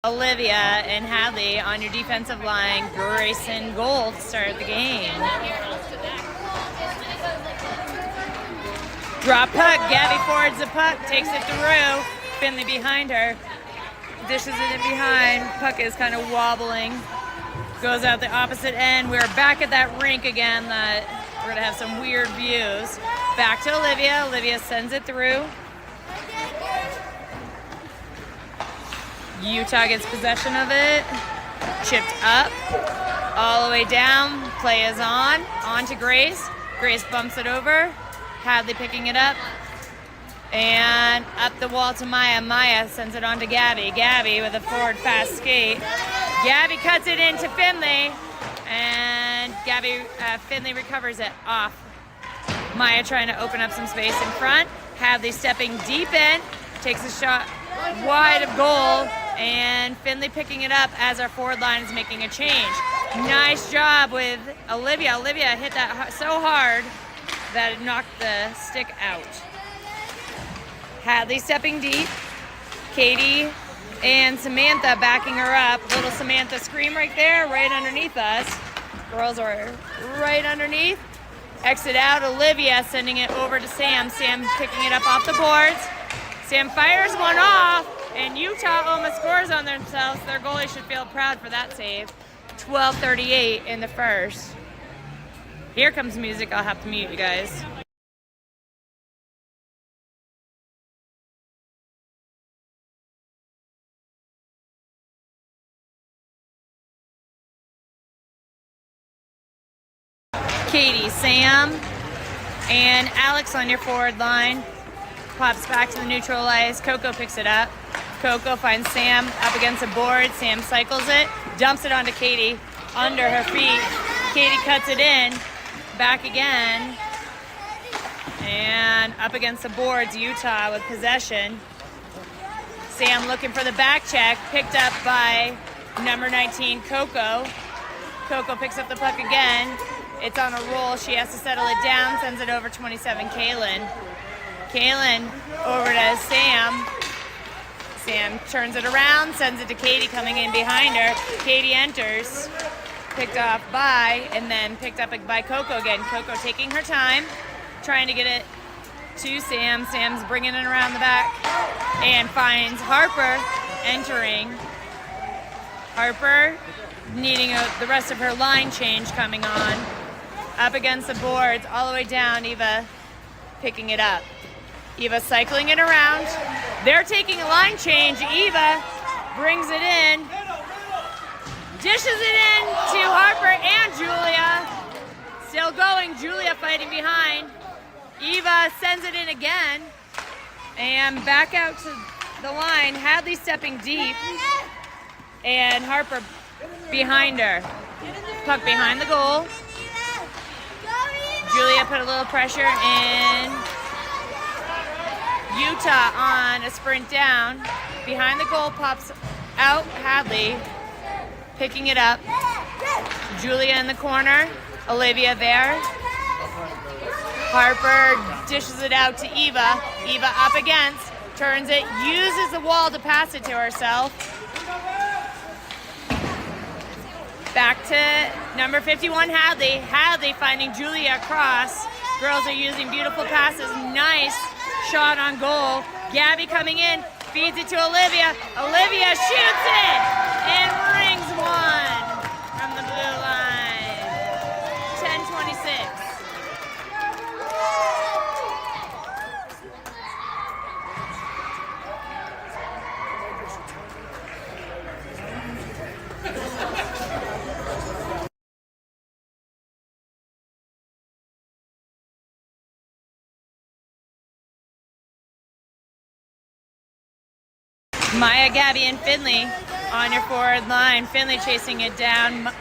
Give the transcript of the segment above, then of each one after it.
Olivia and Hadley on your defensive line. Grayson goal to start the game. Drop puck. Gabby forwards the puck. Takes it through. Finley behind her. Dishes it in behind. Puck is kind of wobbling. Goes out the opposite end. We're back at that rink again. We're going to have some weird views. Back to Olivia. Olivia sends it through. Utah gets possession of it. Chipped up. All the way down. Play is on. On to Grace. Grace bumps it over. Hadley picking it up. And up the wall to Maya. Maya sends it on to Gabby. Gabby with a forward fast skate. Gabby cuts it into Finley. And Finley recovers it off. Maya trying to open up some space in front. Hadley stepping deep in. Takes a shot wide of goal. And Finley picking it up as our forward line is making a change. Nice job with Olivia. Olivia hit that so hard that it knocked the stick out. Hadley stepping deep. Katie and Samantha backing her up. Little Samantha scream right there, right underneath us. Girls are right underneath. Exit out. Olivia sending it over to Sam. Sam picking it up off the boards. Sam fires one off. And Utah almost scores on themselves. Their goalie should feel proud for that save. 12:38 in the first. Here comes music. I'll have to mute you guys. Katie, Sam, and Alex on your forward line. Pops back to the neutral ice. Coco picks it up. Coco finds Sam up against the board. Sam cycles it, dumps it onto Katie under her feet. Katie cuts it in, back again, and up against the boards, Utah with possession. Sam looking for the back check, picked up by number 19, Coco. Coco picks up the puck again. It's on a roll. She has to settle it down, sends it over 27, Kaylin. Kaylin over to Sam. Sam turns it around, sends it to Katie coming in behind her. Katie enters, picked off by, and then picked up by Coco again. Coco taking her time, trying to get it to Sam. Sam's bringing it around the back and finds Harper entering. Harper needing the rest of her line change coming on. Up against the boards, all the way down, Eva picking it up. Eva cycling it around. They're taking a line change. Eva brings it in. Dishes it in to Harper and Julia. Still going. Julia fighting behind. Eva sends it in again. And back out to the line. Hadley stepping deep. And Harper behind her. Puck behind the goal. Julia put a little pressure in. Utah on a sprint down. Behind the goal, pops out Hadley. Picking it up. Julia in the corner. Olivia there. Harper dishes it out to Eva. Eva up against. Turns it. Uses the wall to pass it to herself. Back to number 51, Hadley. Hadley finding Julia across. Girls are using beautiful passes. Nice shot on goal. Gabby coming in, feeds it to Olivia. Olivia shoots it and rings one from the blue line. 10:26. Maya, Gabby, and Finley on your forward line. Finley chasing it down.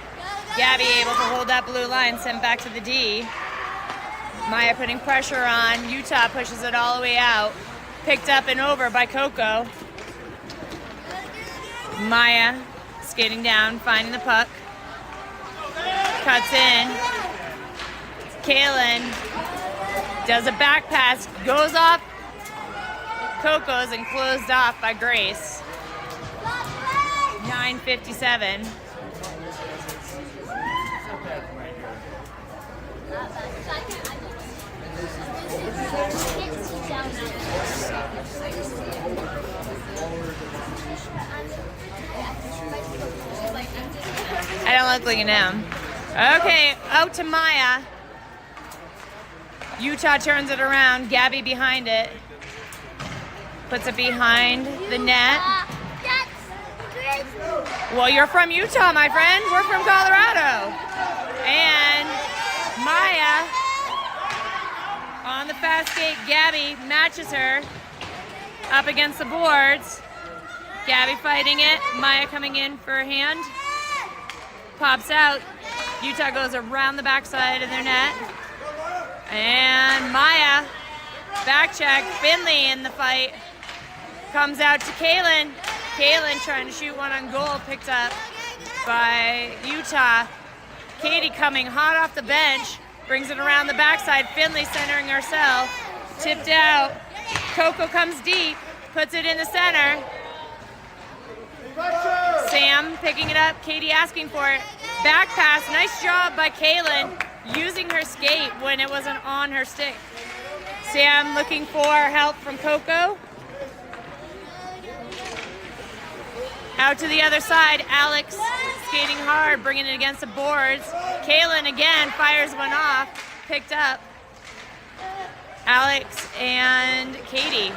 Gabby able to hold that blue line, sent back to the D. Maya putting pressure on. Utah pushes it all the way out. Picked up and over by Coco. Maya skating down, finding the puck. Cuts in. Kaylin does a back pass, goes off Coco's and closed off by Grace. 69-57. I don't like looking down. Okay, out to Maya. Utah turns it around. Gabby behind it. Puts it behind the net. Well, you're from Utah, my friend. We're from Colorado. And Maya on the fast skate. Gabby matches her up against the boards. Gabby fighting it. Maya coming in for a hand. Pops out. Utah goes around the backside of their net. And Maya, back check. Finley in the fight. Comes out to Kaylin. Kaylin trying to shoot one on goal, picked up by Utah. Katie coming hot off the bench, brings it around the backside. Finley centering herself, tipped out. Coco comes deep, puts it in the center. Sam picking it up, Katie asking for it. Back pass, nice job by Kaylin, using her skate when it wasn't on her stick. Sam looking for help from Coco. Out to the other side, Alex skating hard, bringing it against the boards. Kaylin again fires one off, picked up. Alex and Katie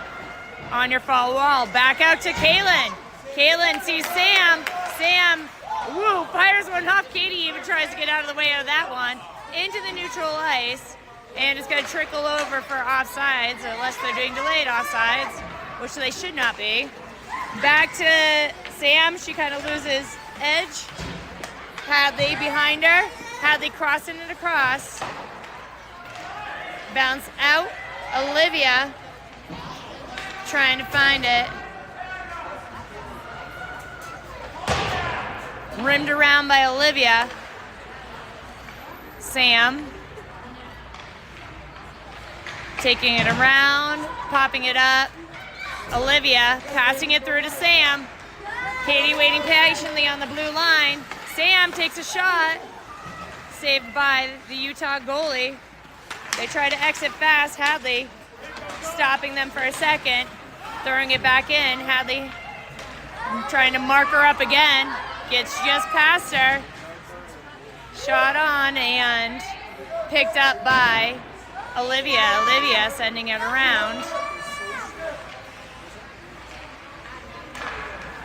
on your fall wall. Back out to Kaylin. Kaylin sees Sam. Sam, woo, fires one off. Katie even tries to get out of the way of that one. Into the neutral ice, and it's going to trickle over for offsides, unless they're doing delayed offsides, which they should not be. Back to Sam, she kind of loses edge. Hadley behind her. Hadley crossing it across. Bounce out. Olivia trying to find it. Rimmed around by Olivia. Sam taking it around, popping it up. Olivia passing it through to Sam. Katie waiting patiently on the blue line. Sam takes a shot. Saved by the Utah goalie. They try to exit fast. Hadley stopping them for a second. Throwing it back in. Hadley trying to mark her up again. Gets just past her. Shot on and picked up by Olivia. Olivia sending it around.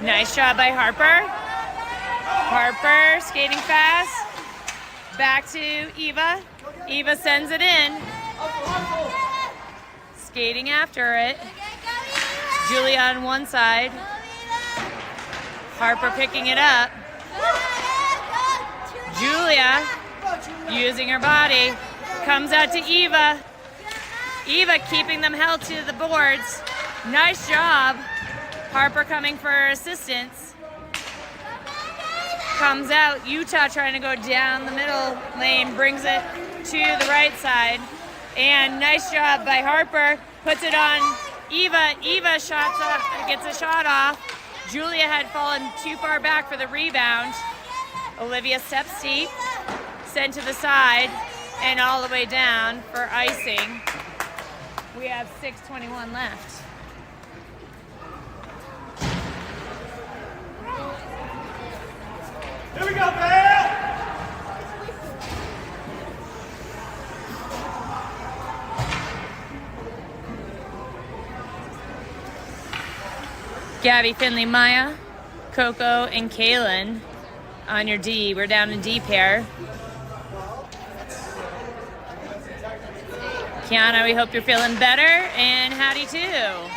Nice job by Harper. Harper skating fast. Back to Eva. Eva sends it in. Skating after it. Julia on one side. Harper picking it up. Julia using her body. Comes out to Eva. Eva keeping them held to the boards. Nice job. Harper coming for assistance. Comes out. Utah trying to go down the middle lane. Brings it to the right side. And nice job by Harper. Puts it on Eva. Eva shots off, gets a shot off. Julia had fallen too far back for the rebound. Olivia steps deep. Sent to the side. And all the way down for icing. We have 6:21 left. Here we go, Vail! Gabby, Finley, Maya, Coco, and Kaylin on your D. We're down in D pair. Kiana, we hope you're feeling better, and Hattie too.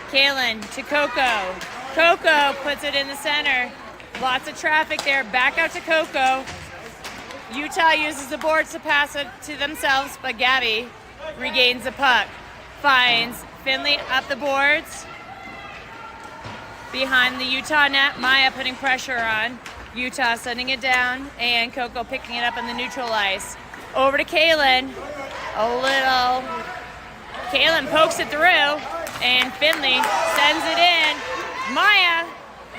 Kaylin to Coco. Coco puts it in the center. Lots of traffic there. Back out to Coco. Utah uses the boards to pass it to themselves, but Gabby regains the puck. Finds Finley up the boards. Behind the Utah net, Maya putting pressure on. Utah sending it down, and Coco picking it up on the neutral ice. Over to Kaylin. Kaylin pokes it through, and Finley sends it in. Maya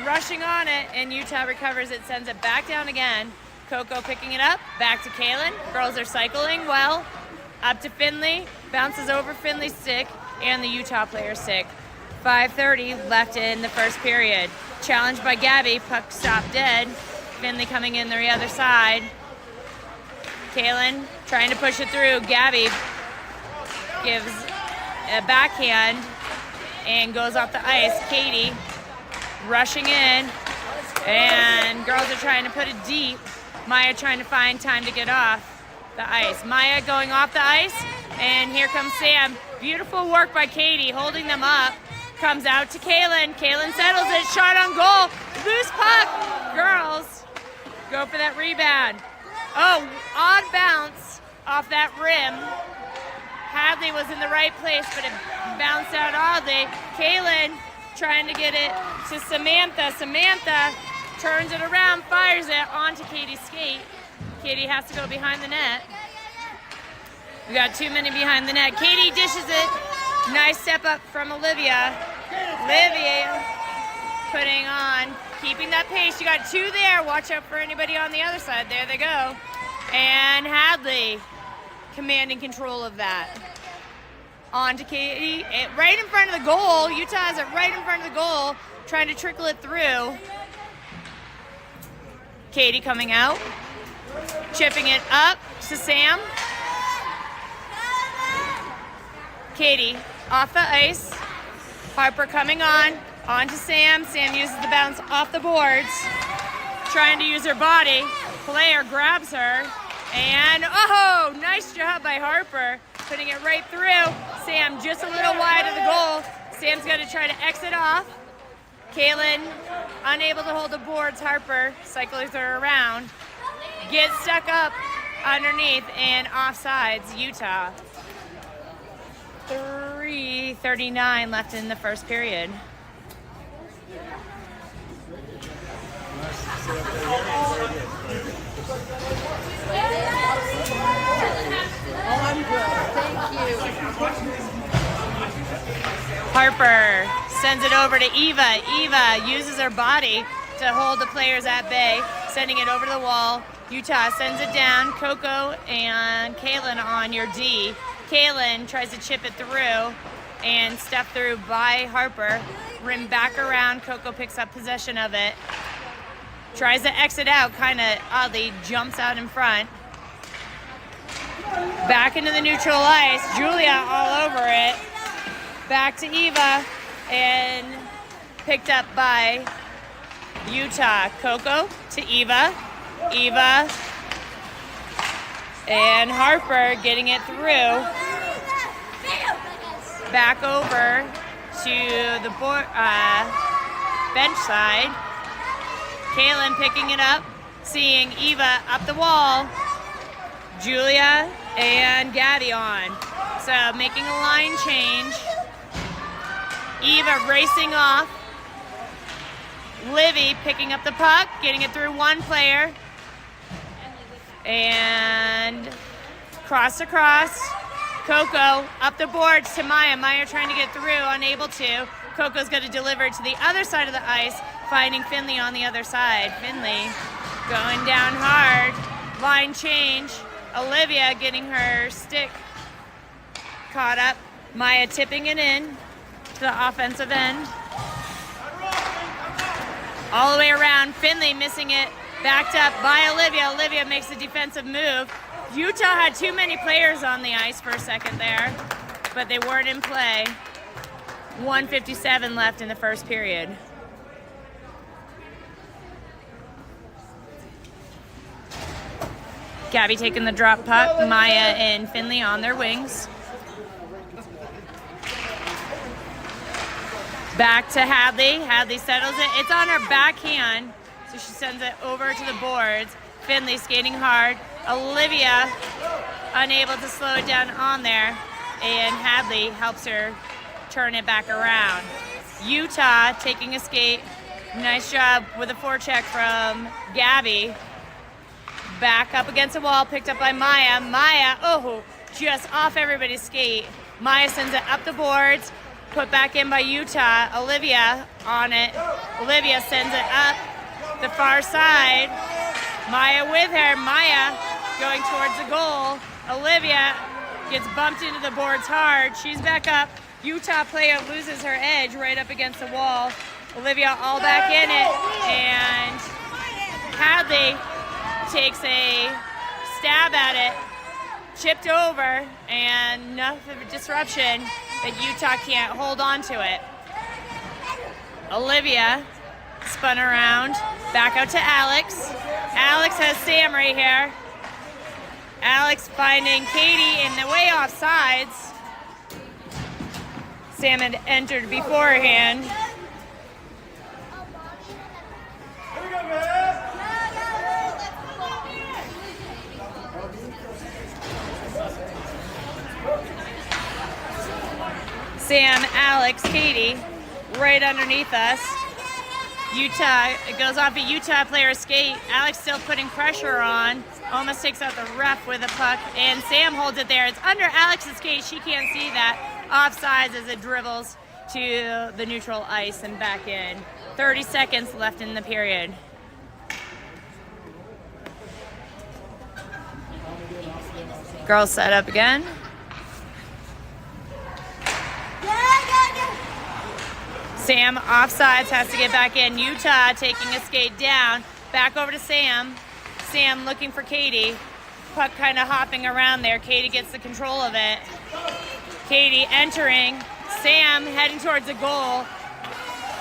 rushing on it, and Utah recovers it, sends it back down again. Coco picking it up, back to Kaylin. Girls are cycling well. Up to Finley, bounces over Finley's stick and the Utah player's stick. 5:30 left in the first period. Challenged by Gabby, puck stopped dead. Finley coming in the other side. Kaylin trying to push it through. Gabby gives a backhand and goes off the ice. Katie rushing in, and girls are trying to put it deep. Maya trying to find time to get off the ice. Maya going off the ice, and here comes Sam. Beautiful work by Katie, holding them up. Comes out to Kaylin. Kaylin settles it, shot on goal. Loose puck. Girls go for that rebound. Oh, odd bounce off that rim. Hadley was in the right place, but it bounced out oddly. Kaylin trying to get it to Samantha. Samantha turns it around, fires it onto Katie's skate. Katie has to go behind the net. We got too many behind the net. Katie dishes it. Nice step up from Olivia. Olivia putting on, keeping that pace. You got two there. Watch out for anybody on the other side. There they go. And Hadley commanding control of that. On to Katie, right in front of the goal. Utah has it right in front of the goal, trying to trickle it through. Katie coming out, chipping it up to Sam. Katie off the ice. Harper coming on to Sam. Sam uses the bounce off the boards, trying to use her body. Player grabs her, and oh, nice job by Harper, putting it right through. Sam just a little wide of the goal. Sam's got to try to exit off. Kaylin unable to hold the boards. Harper cycles her around, gets stuck up underneath, and offsides Utah. 3:39 left in the first period. Oh, I'm good. Thank you. Harper sends it over to Eva. Eva uses her body to hold the players at bay, sending it over the wall. Utah sends it down. Coco and Kaylin on your D. Kaylin tries to chip it through and step through by Harper. Rim back around. Coco picks up possession of it. Tries to exit out, kind of oddly, jumps out in front. Back into the neutral ice. Julia all over it. Back to Eva, and picked up by Utah. Coco to Eva. Eva and Harper getting it through. Back over to the bench side. Kaylin picking it up, seeing Eva up the wall. Julia and Gabby on. So making a line change. Eva racing off. Livy picking up the puck, getting it through one player. And cross to cross. Coco up the boards to Maya. Maya trying to get through, unable to. Coco's going to deliver to the other side of the ice, finding Finley on the other side. Finley going down hard. Line change. Olivia getting her stick caught up. Maya tipping it in to the offensive end. All the way around. Finley missing it. Backed up by Olivia. Olivia makes a defensive move. Utah had too many players on the ice for a second there, but they weren't in play. 1:57 left in the first period. Gabby taking the drop puck. Maya and Finley on their wings. Back to Hadley. Hadley settles it. It's on her backhand, so she sends it over to the boards. Finley skating hard. Olivia unable to slow it down on there, and Hadley helps her turn it back around. Utah taking a skate. Nice job with a forecheck from Gabby. Back up against the wall, picked up by Maya. Maya, oh, just off everybody's skate. Maya sends it up the boards, put back in by Utah. Olivia on it. Olivia sends it up the far side. Maya with her. Maya going towards the goal. Olivia gets bumped into the boards hard. She's back up. Utah player loses her edge right up against the wall. Olivia all back in it, and Hadley takes a stab at it, chipped over, and enough of a disruption that Utah can't hold on to it. Olivia spun around, back out to Alex. Alex has Sam right here. Alex finding Katie in the way off sides. Sam had entered beforehand. Sam, Alex, Katie, right underneath us. Utah, it goes off a Utah player's skate. Alex still putting pressure on. Almost takes out the ref with a puck, and Sam holds it there. It's under Alex's skate. She can't see that. Offsides as it dribbles to the neutral ice and back in. 30 seconds left in the period. Girls set up again. Sam offsides, has to get back in. Utah taking a skate down. Back over to Sam. Sam looking for Katie. Puck kind of hopping around there. Katie gets the control of it. Katie entering. Sam heading towards the goal.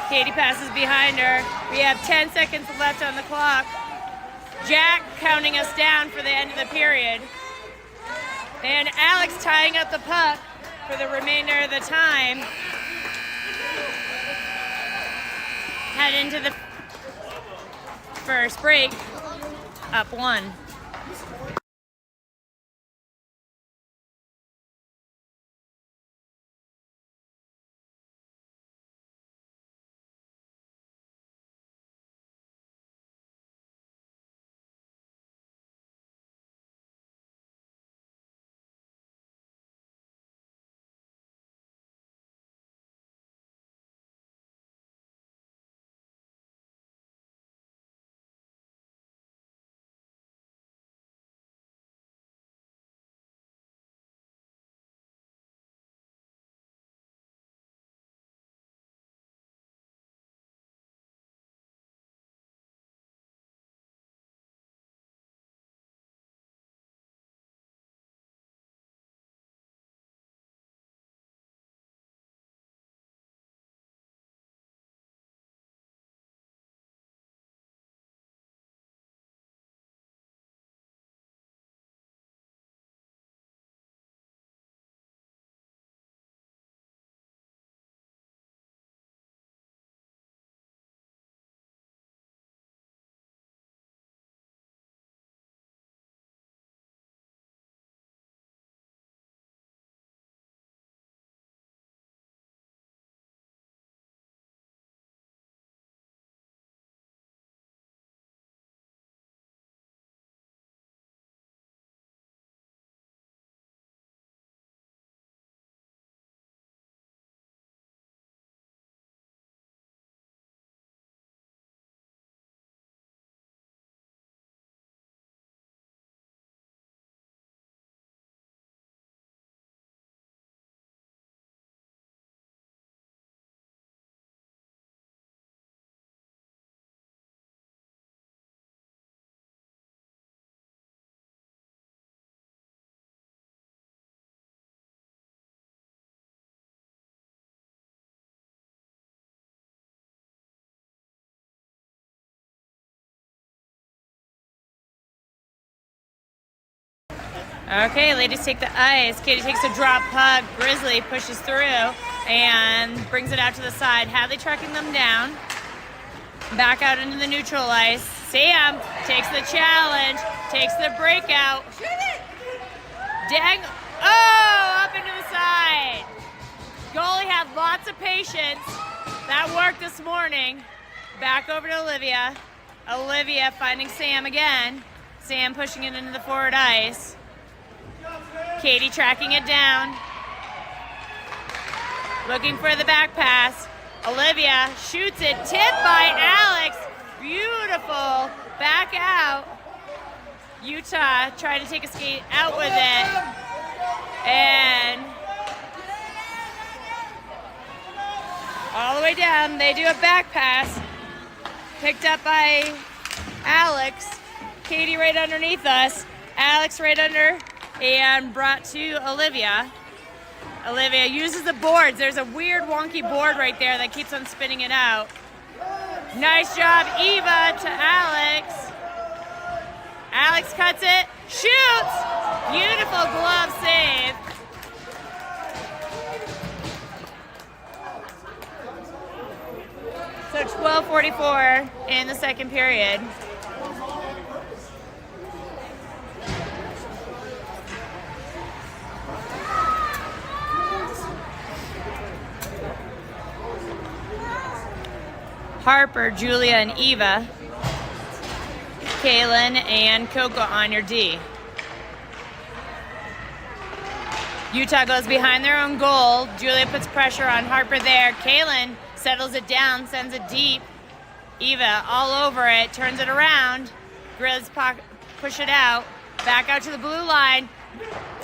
Katie passes behind her. We have 10 seconds left on the clock. Jack counting us down for the end of the period. And Alex tying up the puck for the remainder of the time. Head into the first break, up 1. Okay, ladies take the ice. Katie takes a drop puck. Grizzly pushes through and brings it out to the side. Hadley tracking them down. Back out into the neutral ice. Sam takes the challenge, takes the breakout. Dang. Oh, up into the side. Goalie had lots of patience. That worked this morning. Back over to Olivia. Olivia finding Sam again. Sam pushing it into the forward ice. Katie tracking it down. looking for the back pass. Olivia shoots it, tipped by Alex. Beautiful, back out. Utah trying to take a skate out with it. And all the way down, they do a back pass. Picked up by Alex. Katie right underneath us. Alex right under, and brought to Olivia. Olivia uses the boards. There's a weird wonky board right there that keeps on spinning it out. Nice job, Eva, to Alex. Alex cuts it, shoots. Beautiful glove save. So 12:44 in the second period. Harper, Julia, and Eva. Kaylin and Coco on your D. Utah goes behind their own goal. Julia puts pressure on Harper there. Kaylin settles it down, sends it deep. Eva all over it, turns it around. Grizz push it out. Back out to the blue line.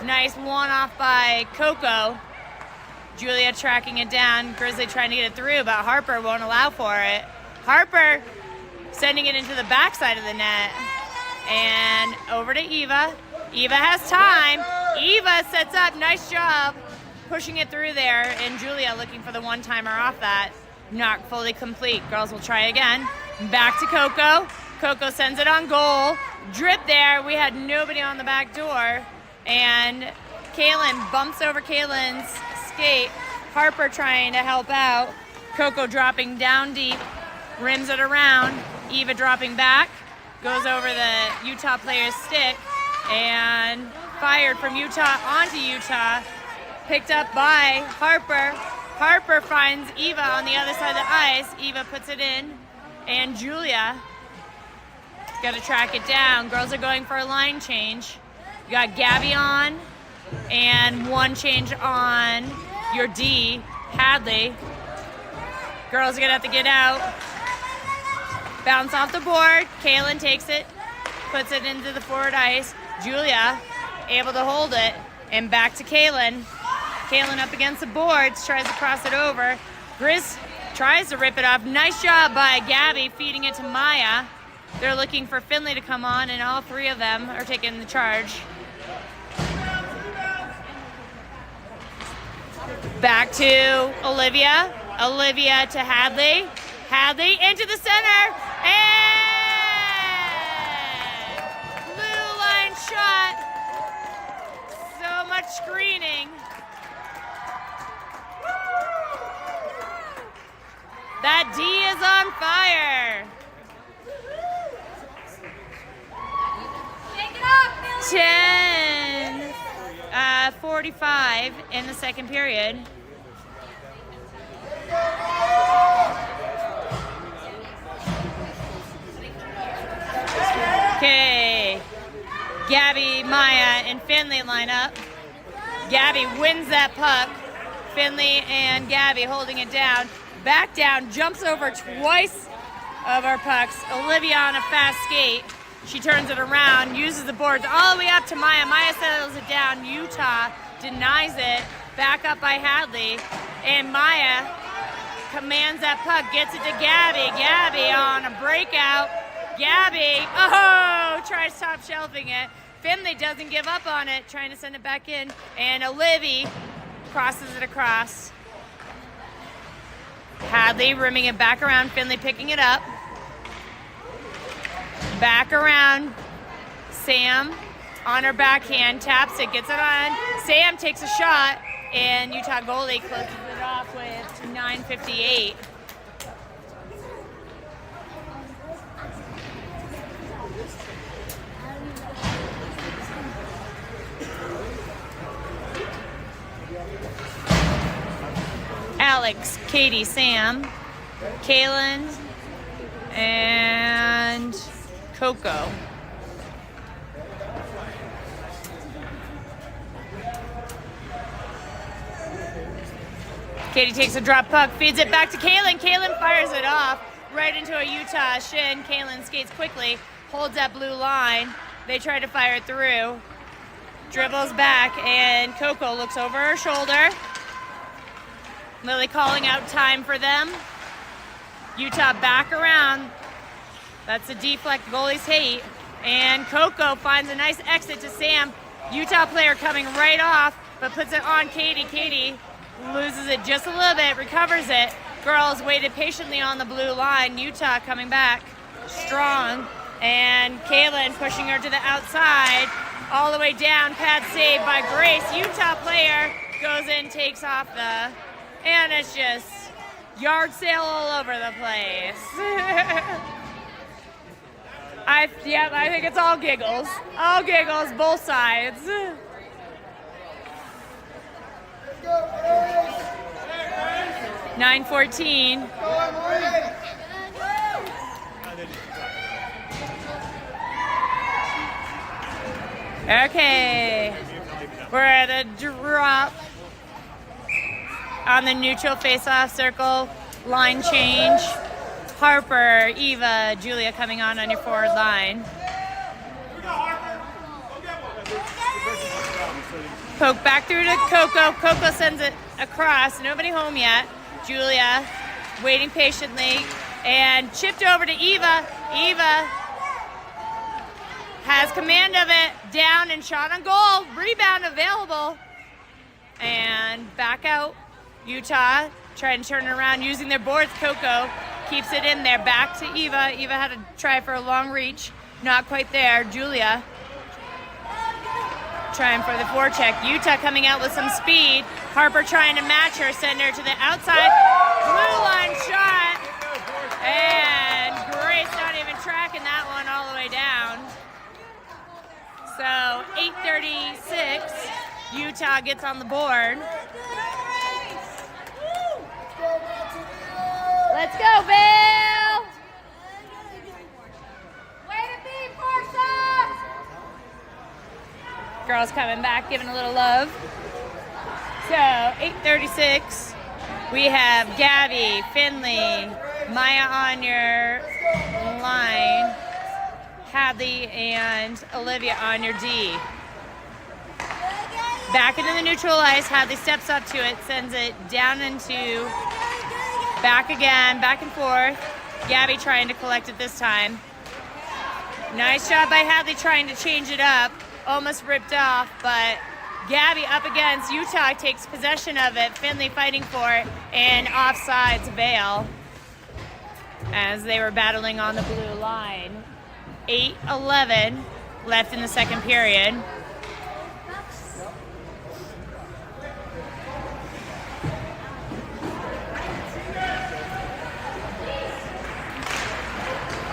Nice one-off by Coco. Julia tracking it down. Grizzly trying to get it through, but Harper won't allow for it. Harper sending it into the backside of the net. And over to Eva. Eva has time. Eva sets up. Nice job pushing it through there. And Julia looking for the one-timer off that. Not fully complete. Girls will try again. Back to Coco. Coco sends it on goal. Drip there. We had nobody on the back door. And Kaylin bumps over Kaylin's skate. Harper trying to help out. Coco dropping down deep. Rims it around. Eva dropping back. Goes over the Utah player's stick. And fired from Utah onto Utah. Picked up by Harper. Harper finds Eva on the other side of the ice. Eva puts it in. And Julia got to track it down. Girls are going for a line change. You got Gabby on. And one change on your D, Hadley. Girls are going to have to get out. Bounce off the board. Kaylin takes it. Puts it into the forward ice. Julia able to hold it. And back to Kaylin. Kaylin up against the boards. Tries to cross it over. Grizz tries to rip it off. Nice job by Gabby feeding it to Maya. They're looking for Finley to come on, and all three of them are taking the charge. Back to Olivia. Olivia to Hadley. Hadley into the center. And blue line shot. So much screening. That D is on fire. 10:45 in the second period. Okay, Gabby, Maya, and Finley line up. Gabby wins that puck. Finley and Gabby holding it down. Back down, jumps over twice of our pucks. Olivia on a fast skate. She turns it around, uses the boards all the way up to Maya. Maya settles it down. Utah denies it. Back up by Hadley. And Maya commands that puck, gets it to Gabby. Gabby on a breakout. Gabby, tries top shelving it. Finley doesn't give up on it, trying to send it back in. And Olivia crosses it across. Hadley rimming it back around. Finley picking it up. Back around. Sam on her backhand, taps it, gets it on. Sam takes a shot, and Utah goalie closes it off with 9:58. Alex, Katie, Sam, Kaylin, and Coco. Katie takes a drop puck, feeds it back to Kaylin. Kaylin fires it off right into a Utah shin. Kaylin skates quickly, holds that blue line. They try to fire it through. Dribbles back, and Coco looks over her shoulder. Lily calling out time for them. Utah back around. That's a deflect goalies hate. And Coco finds a nice exit to Sam. Utah player coming right off, but puts it on Katie. Katie loses it just a little bit, recovers it. Girls waited patiently on the blue line. Utah coming back strong. And Kaylin pushing her to the outside. All the way down, pad save by Grace. Utah player goes in, takes off and it's just yard sale all over the place. I think it's all giggles. All giggles, both sides. (9:14). Okay, we're at a drop on the neutral face-off circle. Line change. Harper, Eva, Julia coming on your forward line. Poke back through to Coco. Coco sends it across. Nobody home yet. Julia waiting patiently and chipped over to Eva. Eva has command of it, down and shot on goal. Rebound available. And back out. Utah trying to turn it around using their boards. Coco keeps it in there. Back to Eva. Eva had to try for a long reach. Not quite there. Julia trying for the forecheck. Utah coming out with some speed. Harper trying to match her. Send her to the outside. Blue line shot. And Grace not even tracking that one all the way down. So 8:36, Utah gets on the board. Let's go, Vail! Way to be, Forza! Girls coming back, giving a little love. So 8:36, we have Gabby, Finley, Maya on your line, Hadley and Olivia on your D. Back into the neutral ice. Hadley steps up to it, sends it down into back again, back and forth. Gabby trying to collect it this time. Nice job by Hadley trying to change it up. Almost ripped off, but Gabby up against Utah takes possession of it. Finley fighting for it, and offsides Vail as they were battling on the blue line. 8:11 left in the second period.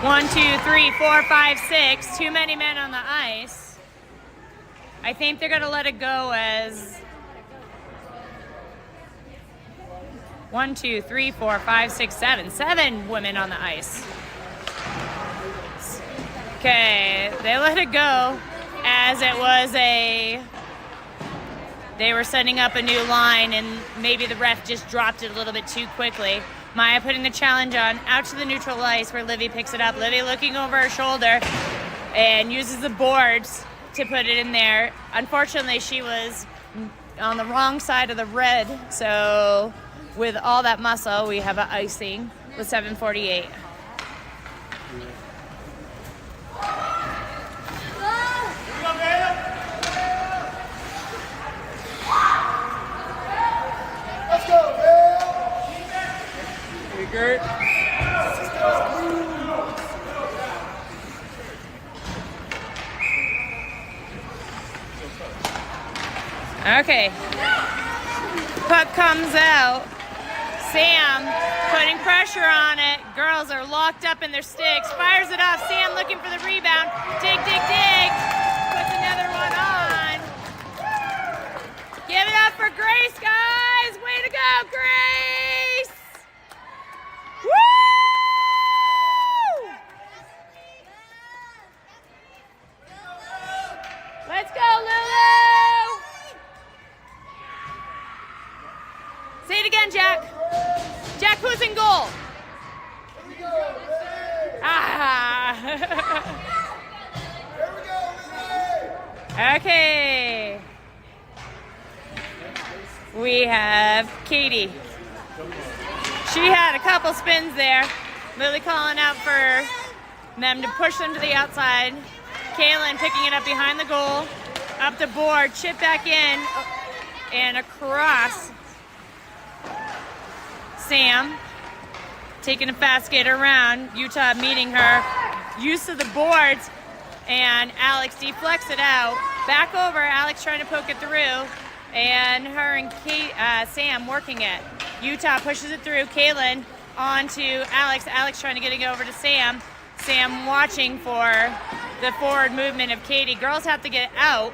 One, two, three, four, five, six. Too many men on the ice. I think they're going to let it go as 1, 2, 3, 4, 5, 6, 7. 7 women on the ice. Okay, they let it go as it was they were setting up a new line and maybe the ref just dropped it a little bit too quickly. Maya putting the challenge on, out to the neutral ice where Livy picks it up. Livy looking over her shoulder and uses the boards to put it in there. Unfortunately, she was on the wrong side of the red, so with all that muscle, we have an icing with 7:48. Let's go, Vail! Hey, Gert. Okay. Puck comes out. Sam putting pressure on it. Girls are locked up in their sticks. Fires it off. Sam looking for the rebound. Dig, dig, dig. Puts another one on. Give it up for Grace, guys. Way to go, Grace. Woo! Let's go, Lulu. Say it again, Jack. goal. Here we go, Lily. Ah. Here we go, Lily. Okay. We have Katie. She had a couple spins there. Lily calling out for them to push them to the outside. Kaylin picking it up behind the goal. Up the board, chip back in, and across. Sam taking a fast skater around. Utah meeting her. Use of the boards, and Alex deflects it out. Back over, Alex trying to poke it through, and her and Sam working it. Utah pushes it through. Kaylin on to Alex. Alex trying to get it over to Sam. Sam watching for the forward movement of Katie. Girls have to get out.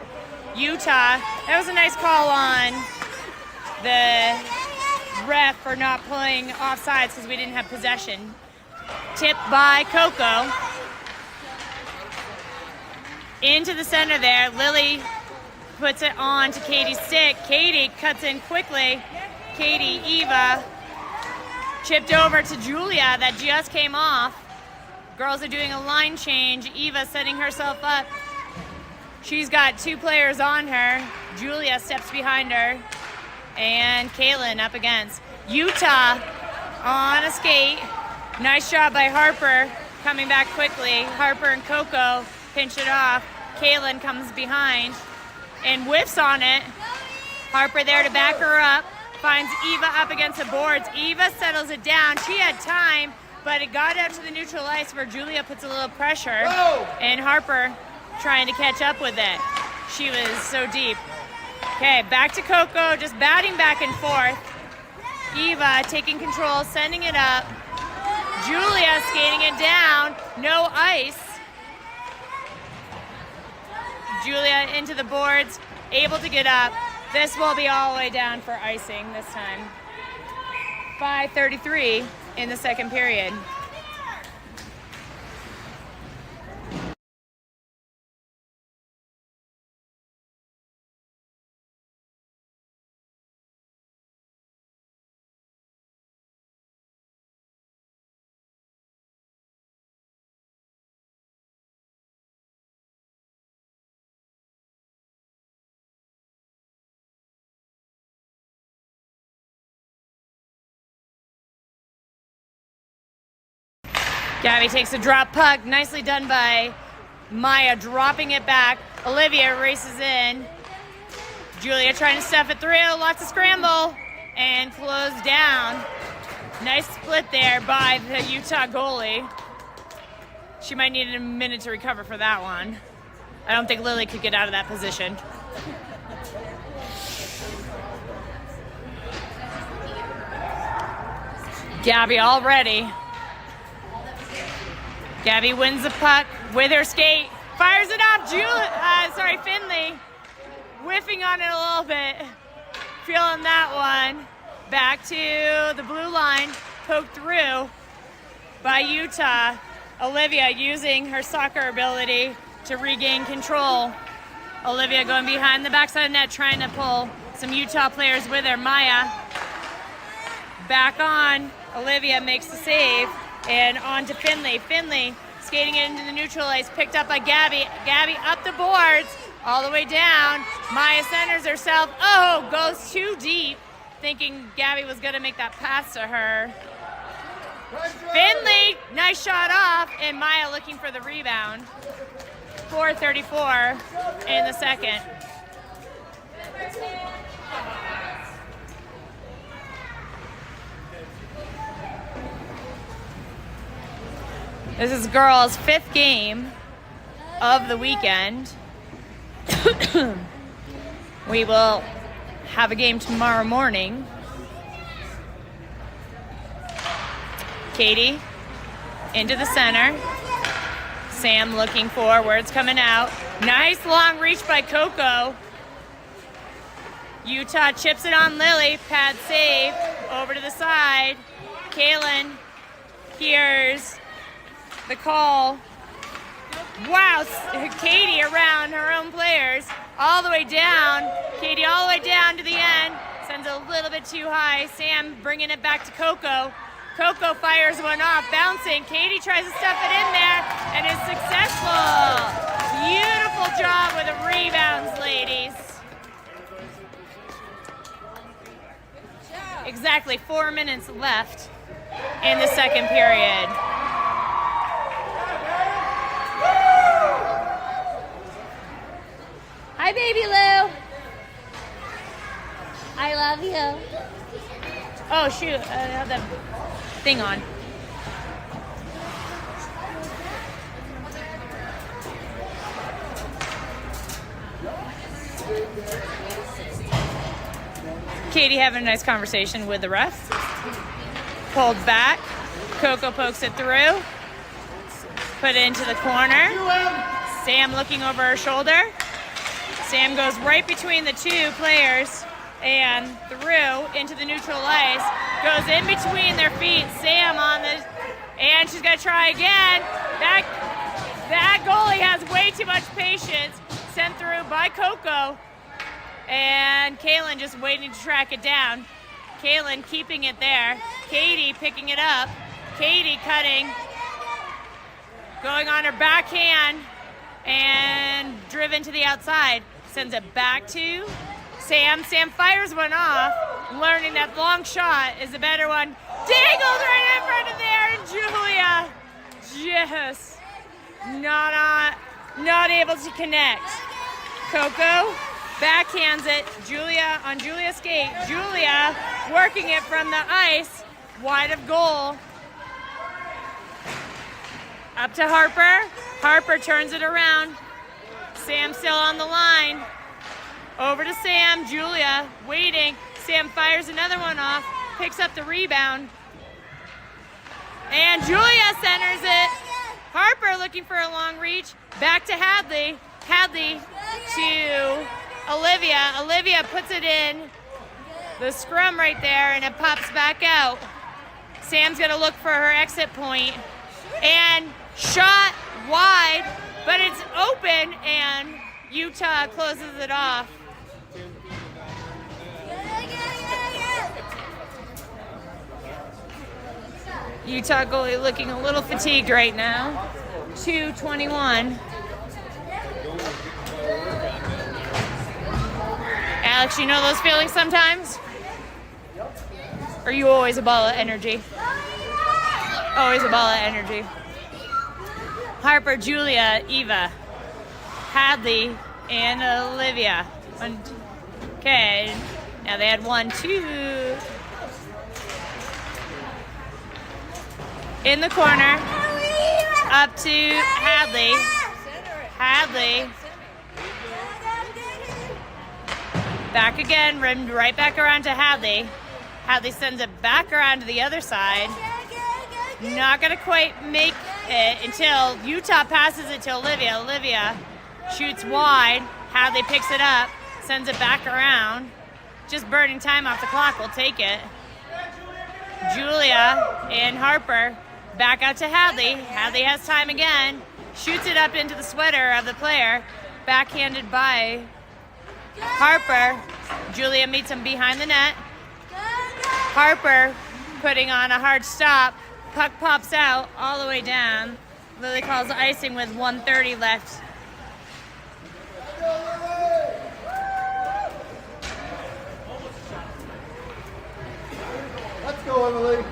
Utah, that was a nice call on the ref for not pulling offsides because we didn't have possession. Tipped by Coco. Into the center there. Lily puts it on to Katie's stick. Katie cuts in quickly. Katie, Eva, chipped over to Julia that just came off. Girls are doing a line change. Eva setting herself up. She's got two players on her. Julia steps behind her. And Kaylin up against. Utah on a skate. Nice job by Harper coming back quickly. Harper and Coco pinch it off. Kaylin comes behind and whiffs on it. Harper there to back her up. Finds Eva up against the boards. Eva settles it down. She had time, but it got out to the neutral ice where Julia puts a little pressure. And Harper trying to catch up with it. She was so deep. Okay, back to Coco, just batting back and forth. Eva taking control, sending it up. Julia skating it down, no ice. Julia into the boards, able to get up. This will be all the way down for icing this time. 5:33 in the second period. Gabby takes a drop puck, nicely done by Maya, dropping it back. Olivia races in. Julia trying to stuff it through, lots of scramble, and closed down. Nice split there by the Utah goalie. She might need a minute to recover for that one. I don't think Lily could get out of that position. Gabby all ready. Gabby wins the puck with her skate, fires it off. Finley whiffing on it a little bit, feeling that one. Back to the blue line, poked through by Utah. Olivia using her soccer ability to regain control. Olivia going behind the backside of net, trying to pull some Utah players with her. Maya back on. Olivia makes the save. And on to Finley. Finley skating into the neutral ice, picked up by Gabby. Gabby up the boards, all the way down. Maya centers herself. Oh, goes too deep, thinking Gabby was going to make that pass to her. Finley, nice shot off, and Maya looking for the rebound. 4:34 in the second. This is girls' 5th game of the weekend. We will have a game tomorrow morning. Katie into the center. Sam looking forwards, coming out. Nice long reach by Coco. Utah chips it on Lily. Pad save. Over to the side. Kaylin hears the call. Wow, Katie around her own players. All the way down. Katie all the way down to the end. Sends a little bit too high. Sam bringing it back to Coco. Coco fires one off, bouncing. Katie tries to stuff it in there and is successful. Beautiful job with the rebounds, ladies. Exactly 4 minutes left in the second period. Hi, baby Lou. I love you. Oh, shoot. I have the thing on. Katie having a nice conversation with the ref. Pulled back. Coco pokes it through. Put it into the corner. Sam looking over her shoulder. Sam goes right between the two players and through into the neutral ice. Goes in between their feet. Sam on the, and she's gonna try again. That goalie has way too much patience. Sent through by Coco. And Kaylin just waiting to track it down. Kaylin keeping it there. Katie picking it up. Katie cutting. Going on her backhand and driven to the outside. Sends it back to Sam. Sam fires one off, learning that long shot is a better one. Dangled right in front of there, and Julia just not able to connect. Coco backhands it. Julia on Julia's skate. Julia working it from the ice, wide of goal. Up to Harper. Harper turns it around. Sam still on the line. Over to Sam. Julia waiting. Sam fires another one off. Picks up the rebound. And Julia centers it. Harper looking for a long reach. Back to Hadley. Hadley to Olivia. Olivia puts it in the scrum right there, and it pops back out. Sam's going to look for her exit point. And shot wide, but it's open, and Utah closes it off. Utah goalie looking a little fatigued right now. 2:21. Alex, you know those feelings sometimes? Or are you always a ball of energy? Always a ball of energy. Harper, Julia, Eva, Hadley, and Olivia. Okay, now they had 1, 2. In the corner, up to Hadley. Hadley. Back again, rimmed right back around to Hadley. Hadley sends it back around to the other side. Not gonna quite make it until Utah passes it to Olivia. Olivia shoots wide. Hadley picks it up, sends it back around. Just burning time off the clock, we'll take it. Julia and Harper back out to Hadley. Hadley has time again. Shoots it up into the sweater of the player. Backhanded by Harper. Julia meets him behind the net. Harper putting on a hard stop. Puck pops out all the way down. Lily calls icing with 1:30 left. Let's go, Emily.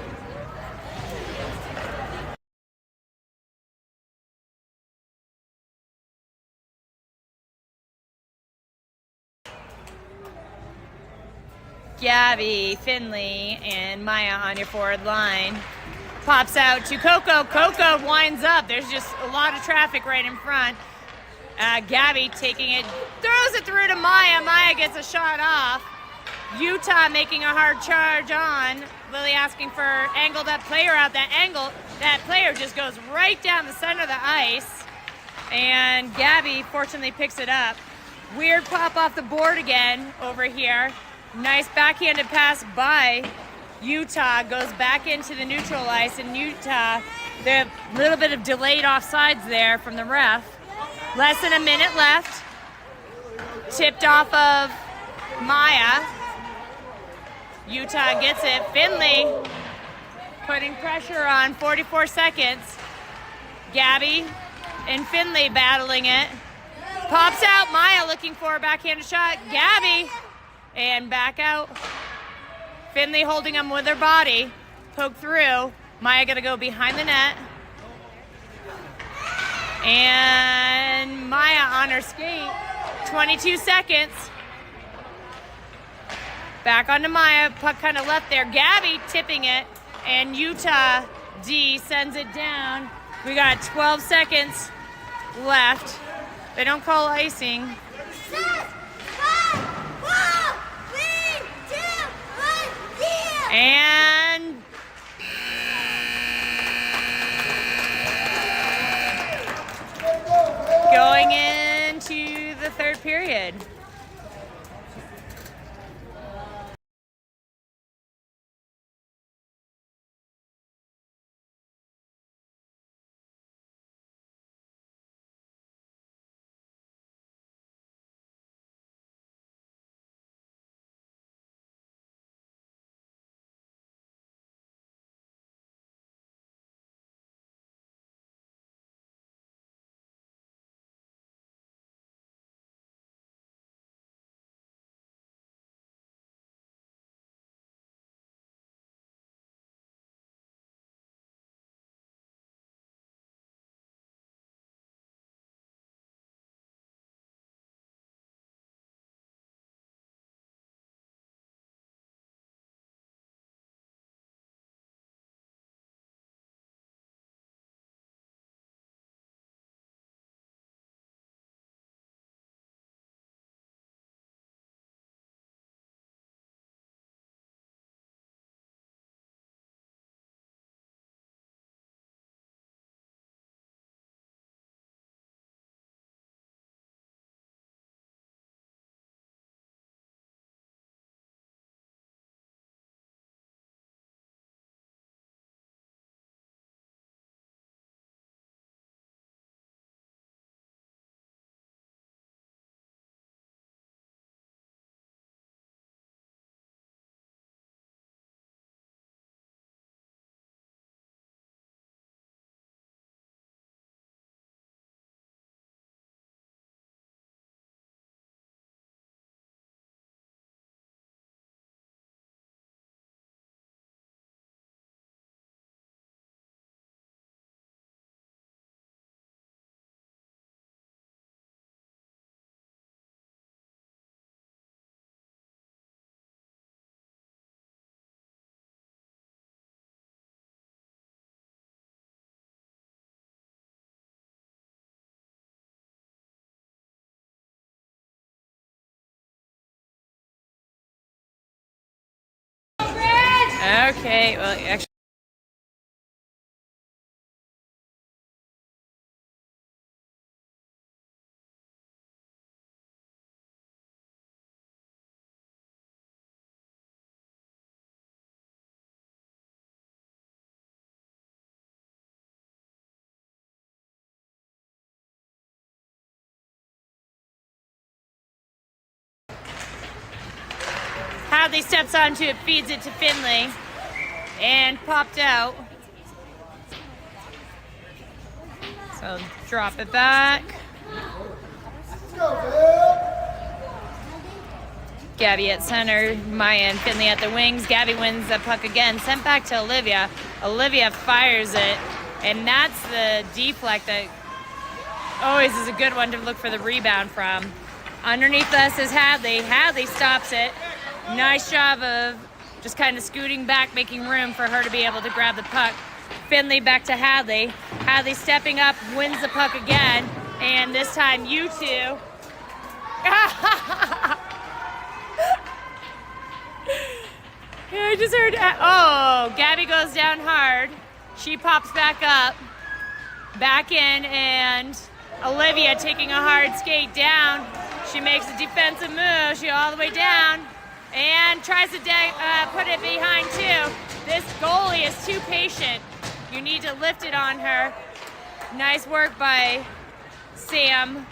Gabby, Finley, and Maya on your forward line. Pops out to Coco. Coco winds up. There's just a lot of traffic right in front. Gabby taking it, throws it through to Maya. Maya gets a shot off. Utah making a hard charge on. Lily asking for angled up player out. That player just goes right down the center of the ice. And Gabby fortunately picks it up. Weird pop off the board again over here. Nice backhanded pass by Utah. Goes back into the neutral ice. And Utah, there's a little bit of delayed offsides there from the ref. Less than a minute left. Tipped off of Maya. Utah gets it. Finley putting pressure on, 44 seconds. Gabby and Finley battling it. Pops out, Maya looking for a backhanded shot. Gabby, and back out. Finley holding him with her body. Poke through. Maya gonna go behind the net. And Maya on her skate. 22 seconds. Back onto Maya, puck kind of left there. Gabby tipping it, and Utah D sends it down. We got 12 seconds left. They don't call icing. 6, 5, 4, 3, 2, 1, 0. And going into the third period. Okay, well, actually. Hadley steps onto it, feeds it to Finley, and popped out. So drop it back. Let's go, Vail. Gabby at center, Maya and Finley at the wings. Gabby wins the puck again, sent back to Olivia. Olivia fires it, and that's the deflect that always is a good one to look for the rebound from. Underneath us is Hadley. Hadley stops it. Nice job of just kind of scooting back, making room for her to be able to grab the puck. Finley back to Hadley. Hadley stepping up, wins the puck again, and this time you two. Yeah, I just heard, oh, Gabby goes down hard. She pops back up, back in, and Olivia taking a hard skate down. She makes a defensive move. She all the way down and tries to put it behind too. This goalie is too patient. You need to lift it on her. Nice work by Sam,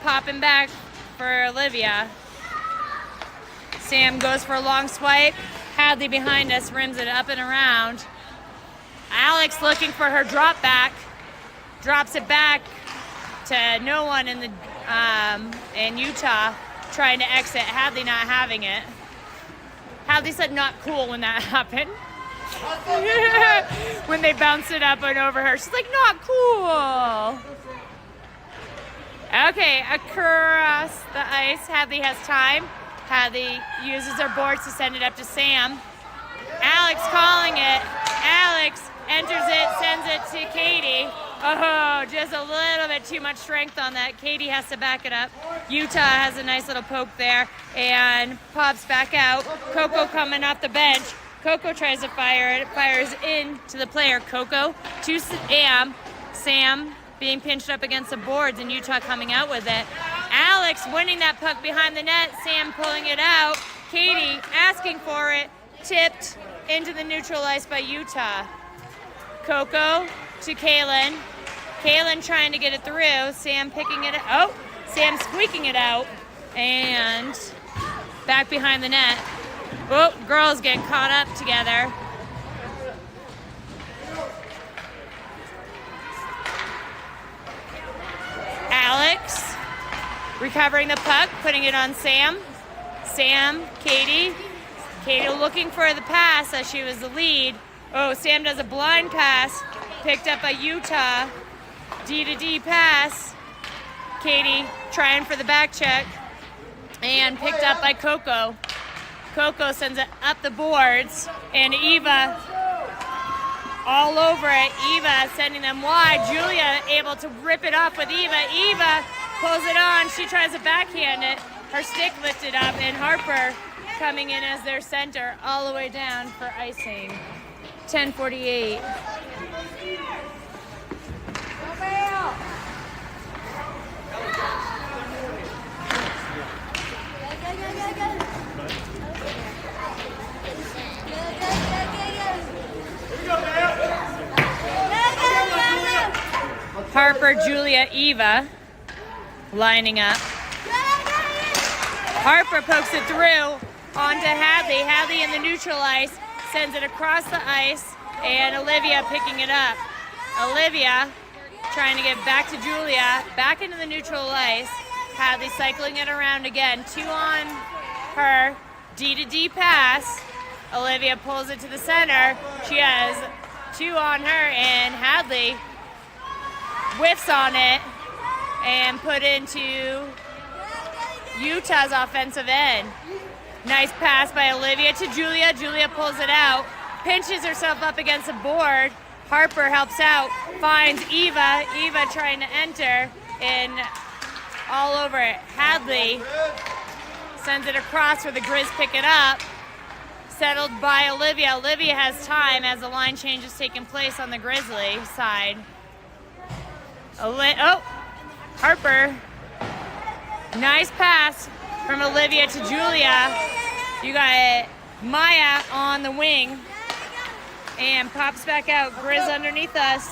popping back for Olivia. Sam goes for a long swipe. Hadley behind us rims it up and around. Alex looking for her drop back. Drops it back to no one in Utah trying to exit. Hadley not having it. Hadley said not cool when that happened. When they bounced it up and over her. She's like, not cool. Okay, across the ice. Hadley has time. Hadley uses her boards to send it up to Sam. Alex calling it. Alex enters it, sends it to Katie. Oh, just a little bit too much strength on that. Katie has to back it up. Utah has a nice little poke there and pops back out. Coco coming off the bench. Coco tries to fire it. It fires into the player. Coco to Sam. Sam being pinched up against the boards and Utah coming out with it. Alex winning that puck behind the net. Sam pulling it out. Katie asking for it. Tipped into the neutral ice by Utah. Coco to Kaylin. Kaylin trying to get it through. Sam picking it. Oh, Sam squeaking it out. And back behind the net. Oh, girls get caught up together. Alex recovering the puck, putting it on Sam. Sam, Katie. Katie looking for the pass as she was the lead. Oh, Sam does a blind pass. Picked up by Utah. D to D pass. Katie trying for the back check. And picked up by Coco. Coco sends it up the boards. And Eva all over it. Eva sending them wide. Julia able to rip it off with Eva. Eva pulls it on. She tries to backhand it. Her stick lifted up. And Harper coming in as their center all the way down for icing. 10:48. Harper, Julia, Eva lining up. Harper pokes it through onto Hadley. Hadley in the neutral ice sends it across the ice, and Olivia picking it up. Olivia trying to get back to Julia, back into the neutral ice. Hadley cycling it around again. 2 on her, D to D pass. Olivia pulls it to the center. She has 2 on her, and Hadley whiffs on it and put into Utah's offensive end. Nice pass by Olivia to Julia. Julia pulls it out, pinches herself up against the board. Harper helps out, finds Eva. Eva trying to enter, and all over it. Hadley sends it across where the Grizz pick it up. Settled by Olivia. Olivia has time as the line change is taking place on the Grizzly side. Harper. Nice pass from Olivia to Julia. You got Maya on the wing. And pops back out. Grizz underneath us.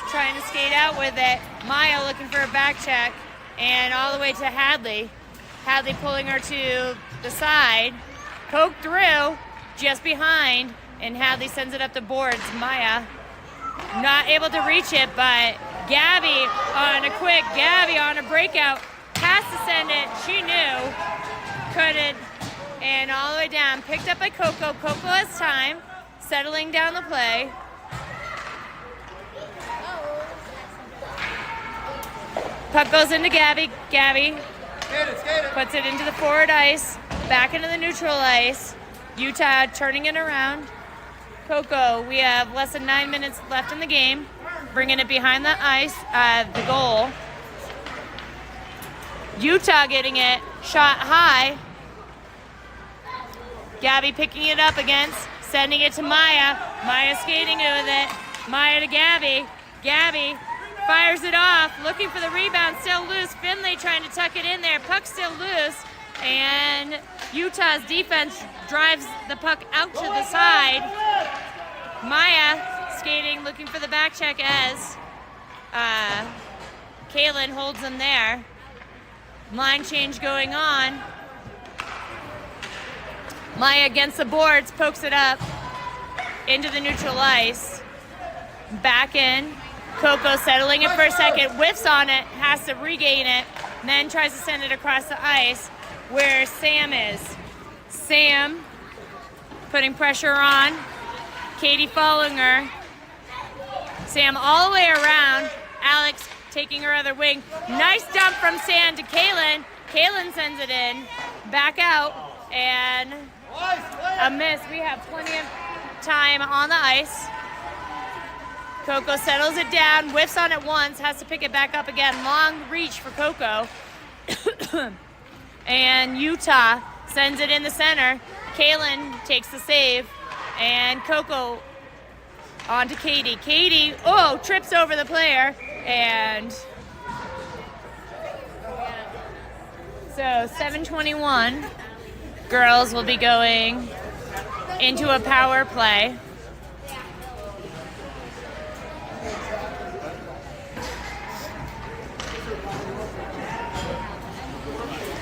Trying to skate out with it. Maya looking for a back check. And all the way to Hadley. Hadley pulling her to the side. Poke through. Just behind. And Hadley sends it up the boards. Maya not able to reach it, but Gabby on a quick. Gabby on a breakout. Has to send it. She knew. Couldn't. And all the way down. Picked up by Coco. Coco has time. Settling down the play. Puck goes into Gabby. Gabby puts it into the forward ice. Back into the neutral ice. Utah turning it around. Coco, we have less than 9 minutes left in the game. Bringing it behind the ice, the goal. Utah getting it. Shot high. Gabby picking it up against. Sending it to Maya. Maya skating with it. Maya to Gabby. Gabby fires it off. Looking for the rebound. Still loose. Finley trying to tuck it in there. Puck still loose. And Utah's defense drives the puck out to the side. Maya skating, looking for the back check as Kaylin holds them there. Line change going on. Maya against the boards, pokes it up into the neutral ice. back in. Coco settling it for a second, whiffs on it, has to regain it, then tries to send it across the ice where Sam is. Sam putting pressure on. Katie following her. Sam all the way around. Alex taking her other wing. Nice dump from Sam to Kaylin. Kaylin sends it in. Back out. And a miss. We have plenty of time on the ice. Coco settles it down, whiffs on it once, has to pick it back up again. Long reach for Coco. And Utah sends it in the center. Kaylin takes the save. And Coco on to Katie. Katie, trips over the player. And so 7:21. Girls will be going into a power play.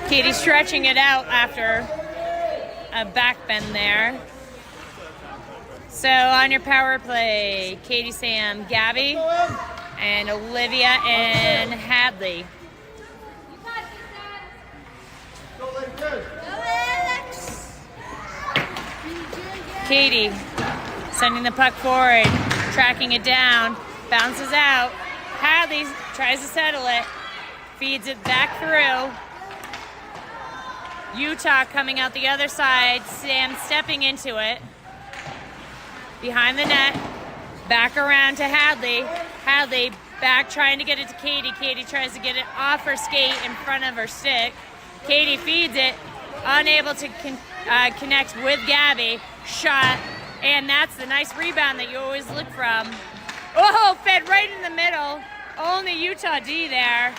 Katie stretching it out after a back bend there. So on your power play, Katie, Sam, Gabby, and Olivia and Hadley. Katie sending the puck forward, tracking it down, bounces out. Hadley tries to settle it, feeds it back through. Utah coming out the other side, Sam stepping into it. Behind the net, back around to Hadley. Hadley back trying to get it to Katie. Katie tries to get it off her skate in front of her stick. Katie feeds it, unable to connect with Gabby. Shot, and that's the nice rebound that you always look from. Fed right in the middle. Only Utah D there.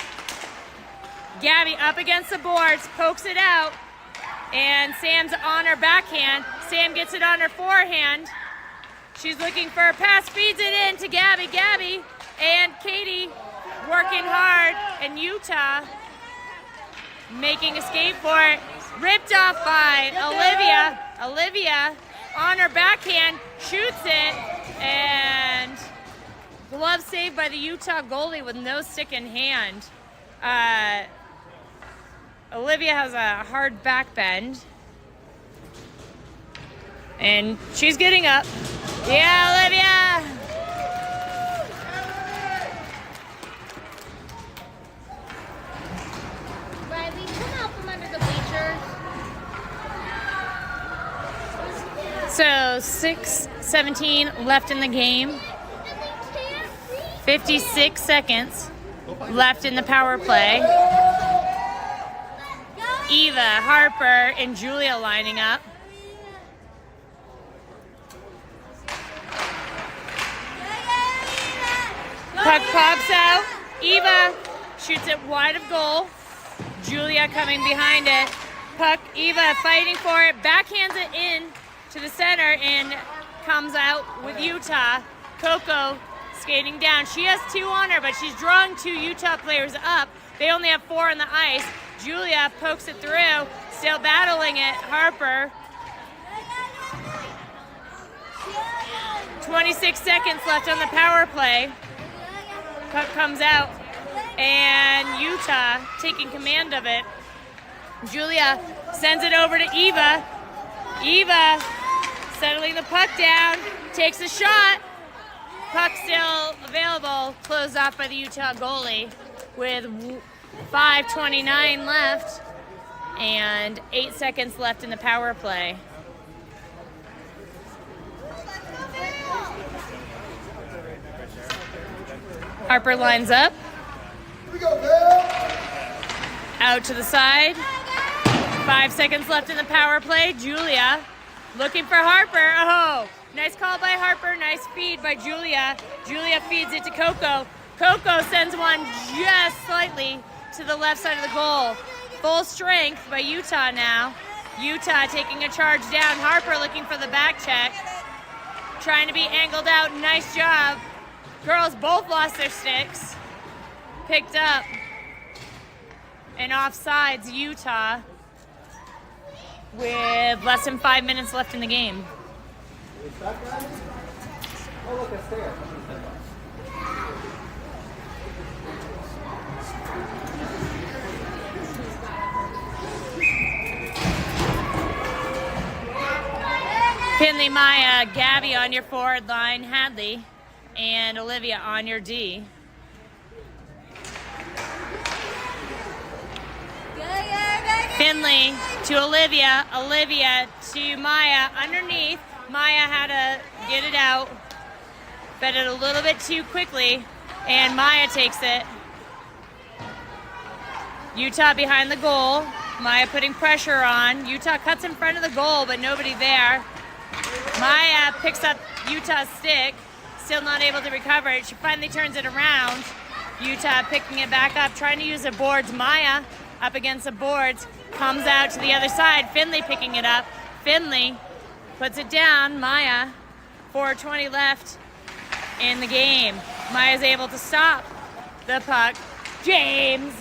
Gabby up against the boards, pokes it out, and Sam's on her backhand. Sam gets it on her forehand. She's looking for a pass, feeds it in to Gabby. Gabby and Katie working hard, and Utah making a skate for it. Ripped off by Olivia. Olivia on her backhand, shoots it, and glove saved by the Utah goalie with no stick in hand. Olivia has a hard back bend. And she's getting up. Yeah, Olivia! Riley, come out from under the bleachers. So 6:17 left in the game. 56 seconds left in the power play. Eva, Harper, and Julia lining up. Puck pops out. Eva shoots it wide of goal. Julia coming behind it. Puck, Eva fighting for it. Backhands it in to the center and comes out with Utah. Coco skating down. She has 2 on her, but she's drawing 2 Utah players up. They only have 4 on the ice. Julia pokes it through, still battling it. Harper. 26 seconds left on the power play. Puck comes out, and Utah taking command of it. Julia sends it over to Eva. Eva settling the puck down, takes a shot. Puck still available, closed off by the Utah goalie with 5:29 left and 8 seconds left in the power play. Harper lines up. Here we go, Vail. Out to the side. 5 seconds left in the power play. Julia looking for Harper. Oh, nice call by Harper. Nice feed by Julia. Julia feeds it to Coco. Coco sends one just slightly to the left side of the goal. Full strength by Utah now. Utah taking a charge down. Harper looking for the back check. Trying to be angled out. Nice job. Girls both lost their sticks. Picked up. And offsides Utah with less than 5 minutes left in the game. Oh, look, it's there. Finley, Maya, Gabby on your forward line, Hadley, and Olivia on your D. Finley to Olivia, Olivia to Maya underneath. Maya had to get it out, fed it a little bit too quickly, and Maya takes it. Utah behind the goal. Maya putting pressure on. Utah cuts in front of the goal, but nobody there. Maya picks up Utah's stick, still not able to recover it. She finally turns it around. Utah picking it back up, trying to use the boards. Maya up against the boards, comes out to the other side. Finley picking it up. Finley puts it down. Maya, 4:20 left in the game. Maya's able to stop the puck. James.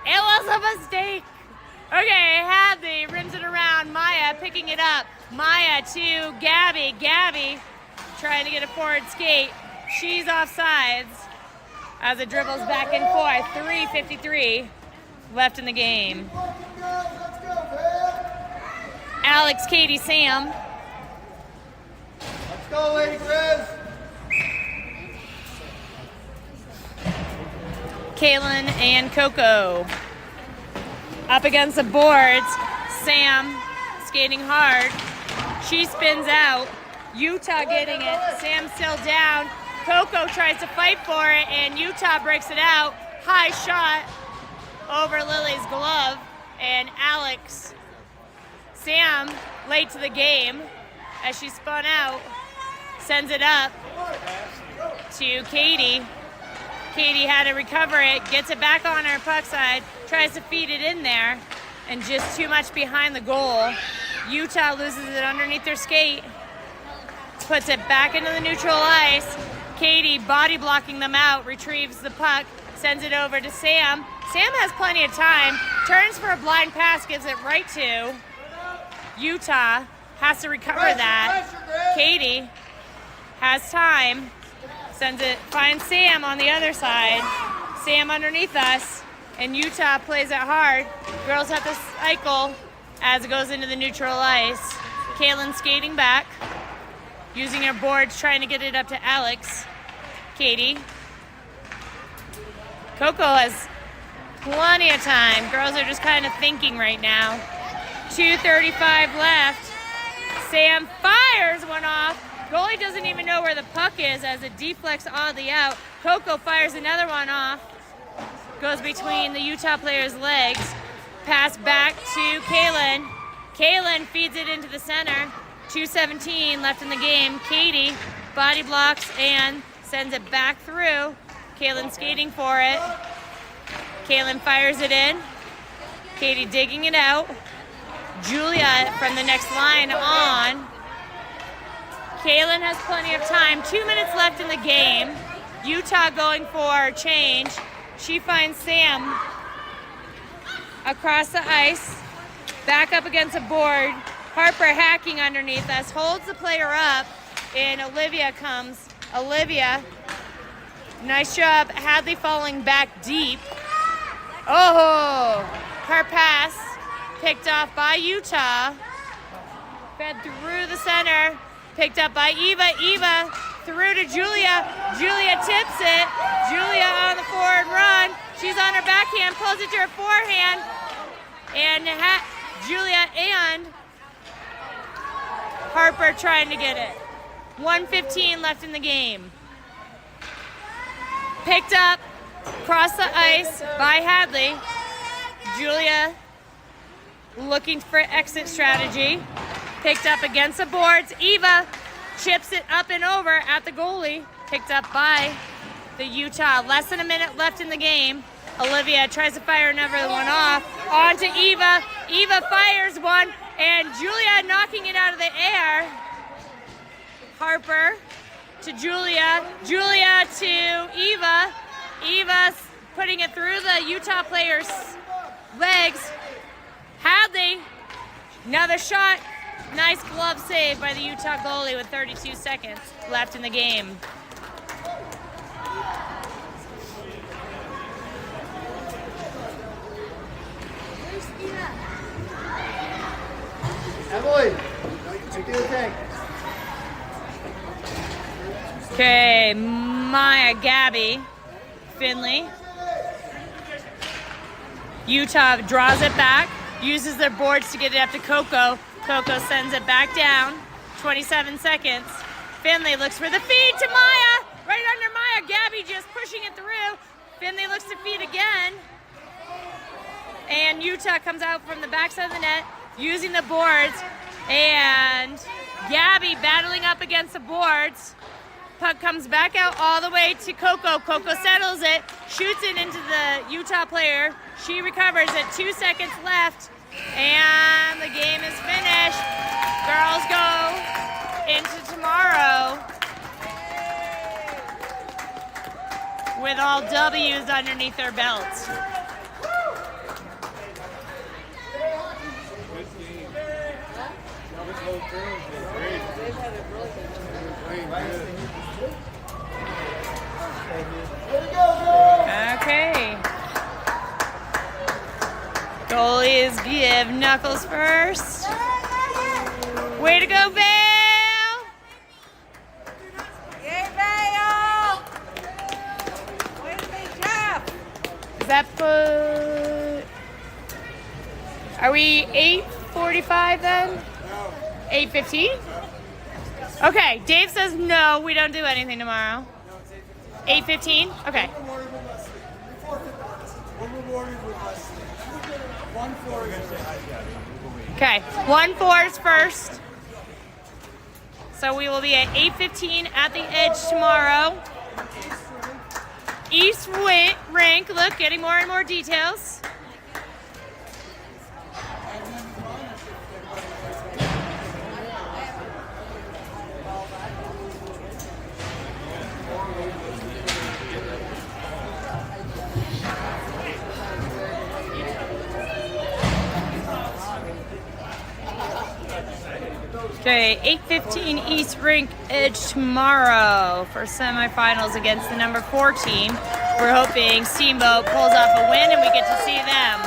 It was a mistake. Okay, Hadley rims it around. Maya picking it up. Maya to Gabby. Gabby trying to get a forward skate. She's offsides as it dribbles back and forth. 3:53 left in the game. Alex, Katie, Sam. Let's go, Lady Grizz. Kaylin and Coco. Up against the boards. Sam skating hard. She spins out. Utah getting it. Sam still down. Coco tries to fight for it, and Utah breaks it out. High shot over Lily's glove, and Alex. Sam, late to the game, as she spun out, sends it up to Katie. Katie had to recover it, gets it back on her puck side, tries to feed it in there, and just too much behind the goal. Utah loses it underneath their skate, puts it back into the neutral ice. Katie, body blocking them out, retrieves the puck, sends it over to Sam. Sam has plenty of time, turns for a blind pass, gives it right to Utah, has to recover that. Katie has time, sends it, finds Sam on the other side. Sam underneath us, and Utah plays it hard. Girls have to cycle as it goes into the neutral ice. Kaylin skating back, using her boards, trying to get it up to Alex. Katie. Coco has plenty of time. Girls are just kind of thinking right now. 2:35 left. Sam fires one off. Goalie doesn't even know where the puck is as it deflects oddly out. Coco fires another one off. Goes between the Utah player's legs. Pass back to Kaylin. Kaylin feeds it into the center. 2:17 left in the game. Katie body blocks and sends it back through. Kaylin skating for it. Kaylin fires it in. Katie digging it out. Julia from the next line on. Kaylin has plenty of time. 2 minutes left in the game. Utah going for change. She finds Sam across the ice. Back up against a board. Harper hacking underneath us. Holds the player up. And Olivia comes. Olivia. Nice job. Hadley falling back deep. Oh! Her pass. Picked off by Utah. Fed through the center. Picked up by Eva. Eva through to Julia. Julia tips it. Julia on the forward run. She's on her backhand. Pulls it to her forehand. And Julia and Harper trying to get it. 1:15 left in the game. Picked up across the ice by Hadley. Julia looking for exit strategy. Picked up against the boards. Eva chips it up and over at the goalie. Picked up by the Utah. Less than a minute left in the game. Olivia tries to fire another one off. On to Eva. Eva fires one, and Julia knocking it out of the air. Harper to Julia. Julia to Eva. Eva putting it through the Utah player's legs. Hadley, another shot. Nice glove save by the Utah goalie with 32 seconds left in the game. Emily, do your thing. Okay, Maya, Gabby, Finley. Utah draws it back, uses their boards to get it up to Coco. Coco sends it back down. 27 seconds. Finley looks for the feed to Maya. Right under Maya. Gabby just pushing it through. Finley looks to feed again. And Utah comes out from the backside of the net using the boards. And Gabby battling up against the boards. Puck comes back out all the way to Coco. Coco settles it, shoots it into the Utah player. She recovers it. 2 seconds left, and the game is finished. Girls go into tomorrow with all W's underneath their belts. Okay. Goalies give Knuckles first. Way to go, Vail! Yay, Vail! Way to be tough. Is that Are we 8:45 then? 8:15? Okay, Dave says no, we don't do anything tomorrow. 8:15? Okay. Okay, 1-4 is first. So we will be at 8:15 at the Edge tomorrow. East Rink, look, getting more and more details. Okay, 8:15 East Rink Edge tomorrow for semifinals against the number 4 team. We're hoping Steamboat pulls off a win and we get to see them.